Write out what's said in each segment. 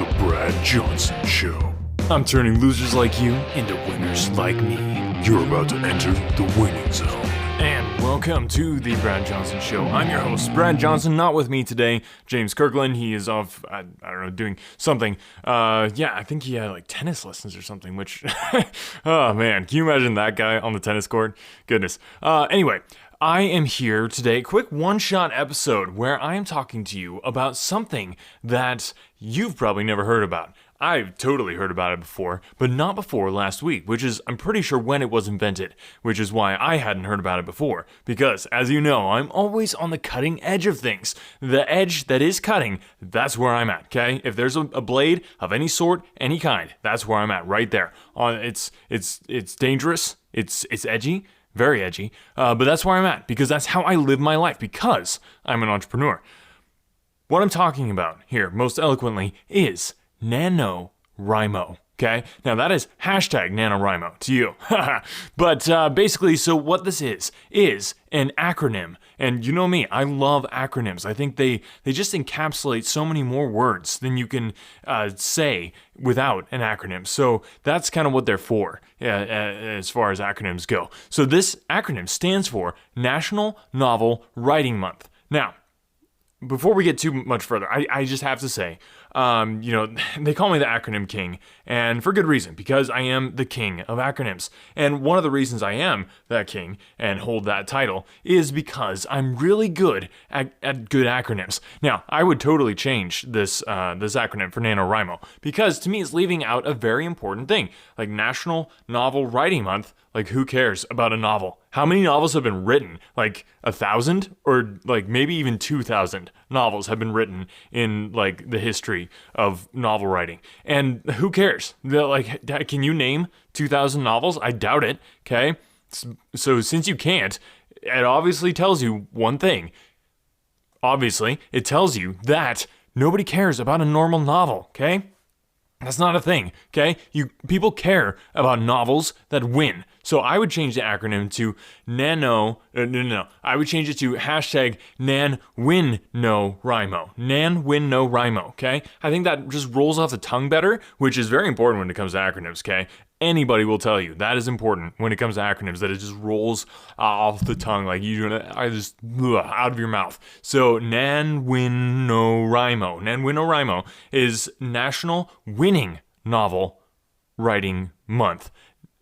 The Brad Johnson Show. I'm turning losers like you into winners like me. You're about to enter the winning zone. And welcome to the Brad Johnson Show. I'm your host, Brad Johnson. Not with me today, James Kirkland. He is off, I don't know, doing something. I think he had like tennis lessons or something, which, oh man, can you imagine that guy on the tennis court? Goodness. Anyway, I am here today, quick one-shot episode where I am talking to you about something that you've probably never heard about. I've totally heard about it before, but not before last week, which is, I'm pretty sure, when it was invented, which is why I hadn't heard about it before. Because, as you know, I'm always on the cutting edge of things. The edge that is cutting, that's where I'm at, okay? If there's a blade of any sort, any kind, that's where I'm at, right there. It's dangerous, it's edgy, very edgy, but that's where I'm at, because that's how I live my life, because I'm an entrepreneur. What I'm talking about here, most eloquently, is NaNoWriMo, okay? Now that is hashtag NaNoWriMo to you. But basically, so what this is an acronym. And you know me, I love acronyms. I think they just encapsulate so many more words than you can say without an acronym. So that's kind of what they're for as far as acronyms go. So this acronym stands for National Novel Writing Month. Now, before we get too much further, I just have to say, they call me the acronym king, and for good reason, because I am the king of acronyms. And one of the reasons I am that king and hold that title is because I'm really good at good acronyms. Now, I would totally change this acronym for NaNoWriMo, because to me it's leaving out a very important thing, like National Novel Writing Month. Like, who cares about a novel? How many novels have been written? Like 1,000 or like maybe even 2,000 novels have been written in like the history of novel writing. And who cares? Like, can you name 2,000 novels? I doubt it. Okay. So since you can't, it obviously tells you one thing. Obviously, it tells you that nobody cares about a normal novel. Okay. That's not a thing, okay? People care about novels that win. So I would change the acronym to I would change it to hashtag NaNWinNoWriMo. NaNWinNoWriMo, okay? I think that just rolls off the tongue better, which is very important when it comes to acronyms, okay? Anybody will tell you that is important when it comes to acronyms, that it just rolls off the tongue, like out of your mouth. So NaNWinNoWriMo. NaNWinNoWriMo is National Winning Novel Writing Month.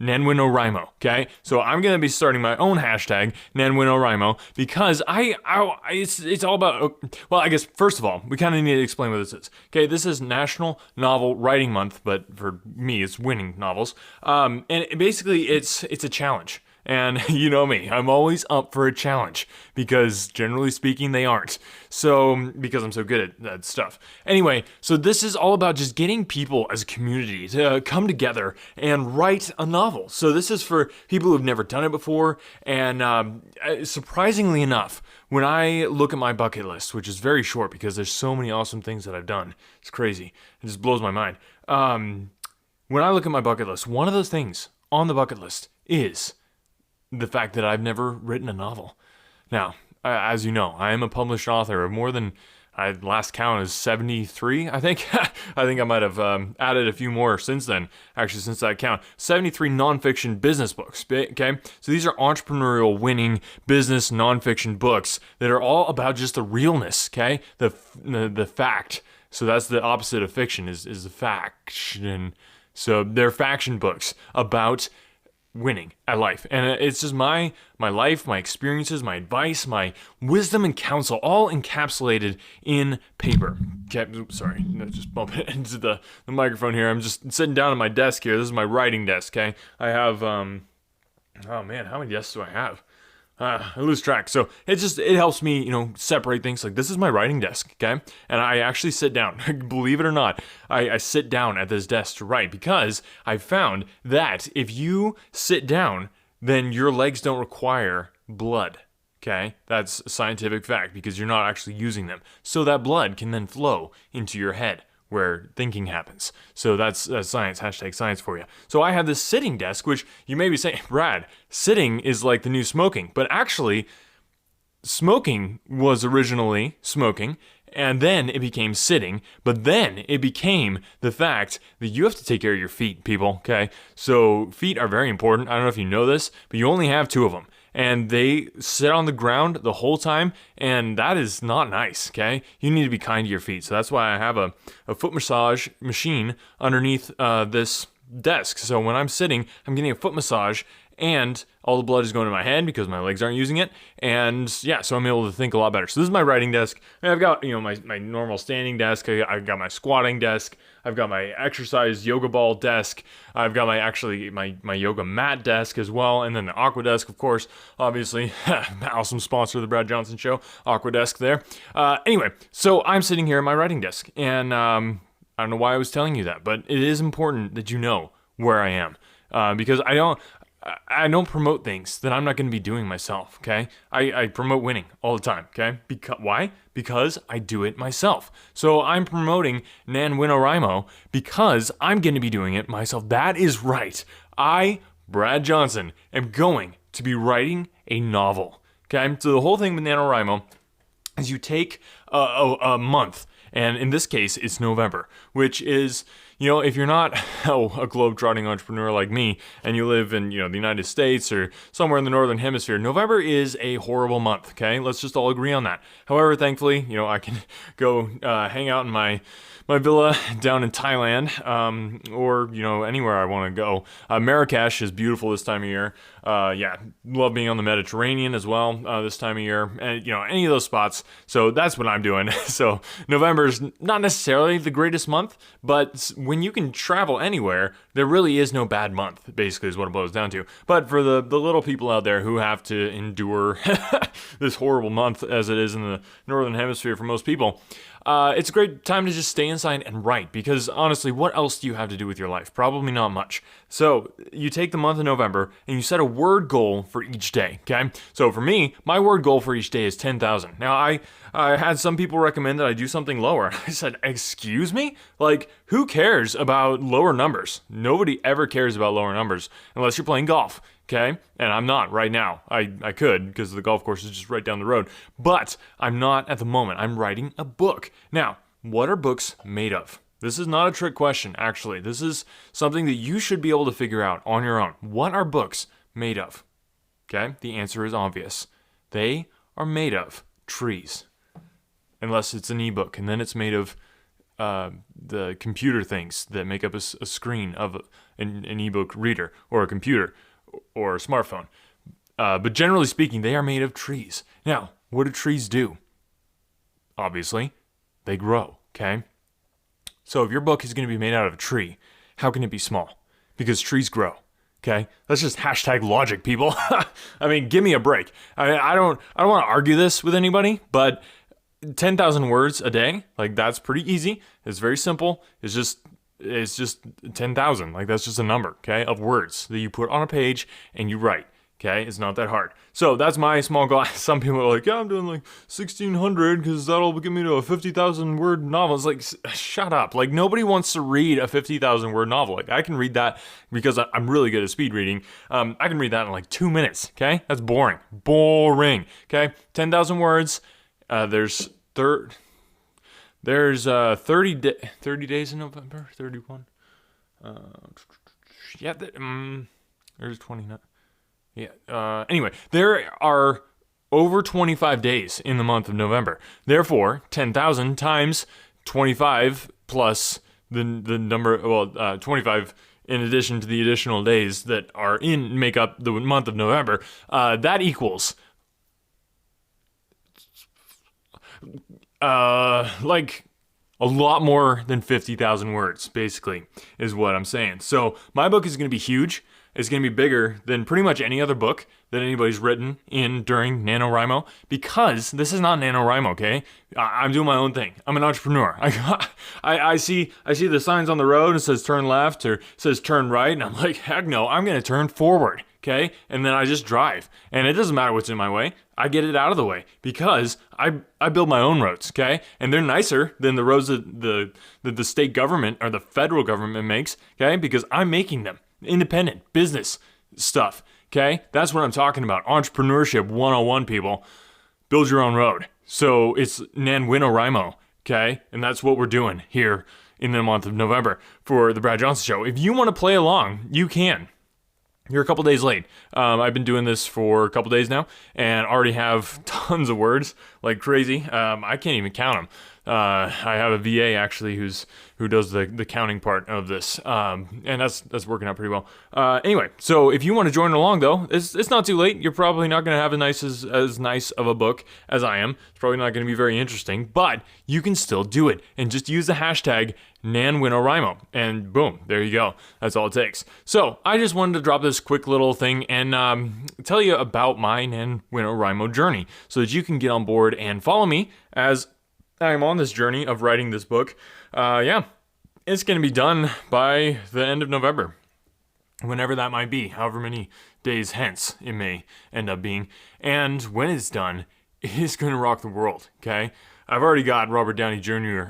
NaNWinNoWriMo, okay? So I'm going to be starting my own hashtag, NaNWinNoWriMo, because it's all about, well, I guess, first of all, we kind of need to explain what this is. Okay, this is National Novel Writing Month, but for me, it's winning novels. And basically, it's a challenge. And you know me, I'm always up for a challenge, because generally speaking, they aren't. So, because I'm so good at that stuff. Anyway, so this is all about just getting people as a community to come together and write a novel. So this is for people who've never done it before. And surprisingly enough, when I look at my bucket list, which is very short because there's so many awesome things that I've done, it's crazy. It just blows my mind. When I look at my bucket list, one of those things on the bucket list is the fact that I've never written a novel. Now, as you know, I am a published author of more than, last count is 73, I think. I think I might have added a few more since then, actually, since that count. 73 nonfiction business books, okay? So these are entrepreneurial, winning business nonfiction books that are all about just the realness, okay? The fact. So that's the opposite of fiction, is the faction. So they're faction books about winning at life. And it's just my life, my experiences, my advice, my wisdom and counsel, all encapsulated in paper. Okay, sorry, just bump it into the microphone here. I'm just sitting down at my desk here. This is my writing desk, okay? I have, oh man, how many desks do I have? I lose track. So it helps me, separate things. Like, this is my writing desk, okay? And I actually sit down. Believe it or not, I sit down at this desk to write, because I found that if you sit down, then your legs don't require blood, okay? That's a scientific fact, because you're not actually using them. So that blood can then flow into your head, where thinking happens. So that's science, hashtag science for you. So I have this sitting desk, which you may be saying, Brad, sitting is like the new smoking. But actually, smoking was originally smoking, And then it became sitting, but then it became the fact that you have to take care of your feet, people, okay? So feet are very important. I don't know if you know this, but you only have 2 of them. And they sit on the ground the whole time, and that is not nice, okay? You need to be kind to your feet. So that's why I have a foot massage machine underneath this desk. So when I'm sitting, I'm getting a foot massage, and all the blood is going to my head because my legs aren't using it. And yeah, so I'm able to think a lot better. So this is my writing desk. And I've got, my normal standing desk. I've got my squatting desk. I've got my exercise yoga ball desk. I've got my yoga mat desk as well. And then the Aqua Desk, of course, obviously. Awesome sponsor of the Brad Johnson Show. Aqua Desk there. Anyway, so I'm sitting here at my writing desk. And I don't know why I was telling you that, but it is important that you know where I am. Because I don't promote things that I'm not going to be doing myself, okay? I promote winning all the time, okay? Why? Because I do it myself. So I'm promoting NaNoWriMo because I'm going to be doing it myself. That is right. I, Brad Johnson, am going to be writing a novel, okay? So the whole thing with NaNoWriMo is you take a month, and in this case, it's November, which is, if you're not a globe-trotting entrepreneur like me, and you live in, the United States or somewhere in the Northern Hemisphere, November is a horrible month, okay? Let's just all agree on that. However, thankfully, I can go hang out in my villa down in Thailand, or, anywhere I want to go. Marrakesh is beautiful this time of year. Love being on the Mediterranean as well this time of year. And, any of those spots. So that's what I'm doing. So November's not necessarily the greatest month, but when you can travel anywhere, there really is no bad month, basically is what it boils down to. But for the little people out there who have to endure this horrible month as it is in the Northern Hemisphere for most people, it's a great time to just stay inside and write, because honestly, what else do you have to do with your life? Probably not much. So you take the month of November and you set a word goal for each day, okay? So for me, my word goal for each day is 10,000. Now, I had some people recommend that I do something lower. I said, excuse me? Like, who cares about lower numbers? Nobody ever cares about lower numbers unless you're playing golf. Okay, and I'm not right now. I could, because the golf course is just right down the road. But I'm not at the moment. I'm writing a book. Now, what are books made of? This is not a trick question, actually. This is something that you should be able to figure out on your own. What are books made of? Okay, the answer is obvious. They are made of trees. Unless it's an ebook, and then it's made of the computer things that make up a screen of an ebook reader or a computer or a smartphone. But generally speaking, they are made of trees. Now, what do trees do? Obviously, they grow, okay? So if your book is going to be made out of a tree, how can it be small? Because trees grow, okay? That's just hashtag logic, people. I mean, give me a break. I don't want to argue this with anybody, but 10,000 words a day, like, that's pretty easy. It's very simple. It's just 10,000. Like, that's just a number, okay, of words that you put on a page and you write. Okay, it's not that hard. So that's my small goal. Some people are like, yeah, I'm doing like 1,600 because that'll get me to a 50,000 word novel. It's like, shut up. Like, nobody wants to read a 50,000 word novel. Like, I can read that because I'm really good at speed reading. I can read that in like 2 minutes. Okay, that's boring. Okay, 10,000 words. There's 30 days in November. 31. There's 29. Yeah. Anyway, there are over 25 days in the month of November. Therefore, 10,000 times 25 plus the number, 25 in addition to the additional days that make up the month of November, that equals like a lot more than 50,000 words, basically, is what I'm saying. So my book is going to be huge. It's going to be bigger than pretty much any other book that anybody's written during NaNoWriMo, because this is not NaNoWriMo, okay? I'm doing my own thing. I'm an entrepreneur. I see the signs on the road, and it says turn left or it says turn right, and I'm like, heck no, I'm going to turn forward, okay? And then I just drive, and it doesn't matter what's in my way. I get it out of the way because I build my own roads, okay? And they're nicer than the roads that the state government or the federal government makes, okay? Because I'm making them. Independent business stuff, okay? That's what I'm talking about. Entrepreneurship 101, people. Build your own road. So it's NaNoWriMo, okay? And that's what we're doing here in the month of November for the Brad Johnson Show. If you want to play along, you can. You're a couple days late. I've been doing this for a couple days now and already have tons of words like crazy. I can't even count them. I have a VA actually who does the counting part of this, and that's working out pretty well. Anyway, so if you want to join along though, it's not too late. You're probably not going to have as nice of a book as I am. It's probably not going to be very interesting, but you can still do it and just use the hashtag NaNoWriMo, and boom, there you go. That's all it takes. So I just wanted to drop this quick little thing and tell you about my NaNoWriMo journey so that you can get on board and follow me as I'm on this journey of writing this book. It's going to be done by the end of November, whenever that might be, however many days hence it may end up being. And when it's done, it is going to rock the world, okay? I've already got Robert Downey Jr.,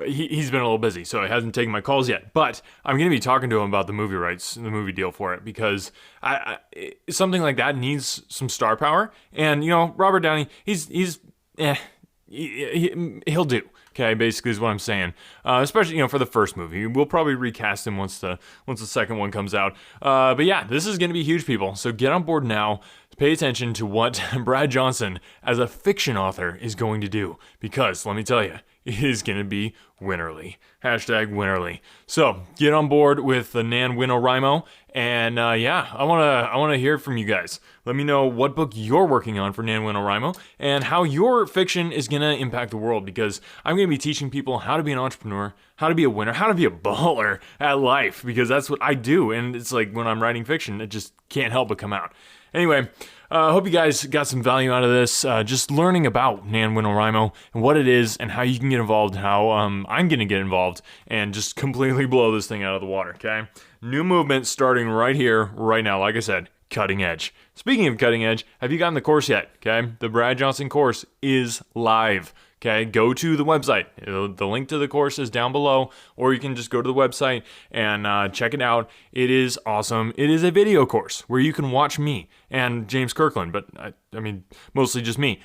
he's been a little busy, so he hasn't taken my calls yet. But I'm going to be talking to him about the movie rights, the movie deal for it, because something like that needs some star power. And, Robert Downey, he'll do. Okay, basically is what I'm saying. Especially, for the first movie. We'll probably recast him once the second one comes out. But yeah, this is going to be huge, people. So get on board now. Pay attention to what Brad Johnson, as a fiction author, is going to do. Because, let me tell you, it is going to be winnerly. Hashtag winnerly. So, get on board with the NaNoWriMo. And I want to hear from you guys. Let me know what book you're working on for NaNoWriMo and how your fiction is going to impact the world, because I'm going to be teaching people how to be an entrepreneur, how to be a winner, how to be a baller at life, because that's what I do. And it's like when I'm writing fiction, it just can't help but come out. Anyway, I hope you guys got some value out of this, just learning about NaNoWriMo and what it is and how you can get involved, and how I'm going to get involved and just completely blow this thing out of the water, okay? New movement starting right here, right now. Like I said, cutting edge. Speaking of cutting edge, have you gotten the course yet? Okay, the Brad Johnson course is live. Okay, go to the website. The link to the course is down below, or you can just go to the website and check it out. It is awesome. It is a video course where you can watch me and James Kirkland, but I mean, mostly just me,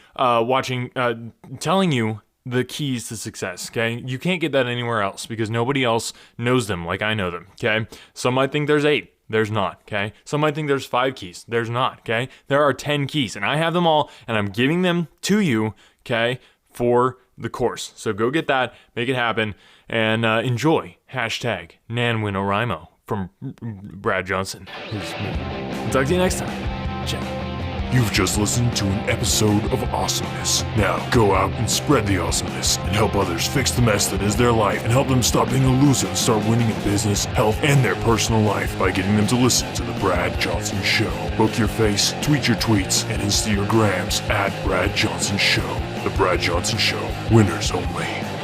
telling you the keys to success, okay? You can't get that anywhere else because nobody else knows them like I know them, okay? Some might think there's 8. There's not, okay? Some might think there's 5 keys. There's not, okay? There are 10 keys, and I have them all, and I'm giving them to you, okay, for the course. So go get that, make it happen, and enjoy. Hashtag NaNoWriMo from Brad Johnson. I'll talk to you next time. Ciao. You've just listened to an episode of awesomeness. Now, go out and spread the awesomeness and help others fix the mess that is their life, and help them stop being a loser and start winning in business, health, and their personal life by getting them to listen to The Brad Johnson Show. Book your face, tweet your tweets, and Insta your grams at Brad Johnson Show. The Brad Johnson Show. Winners only.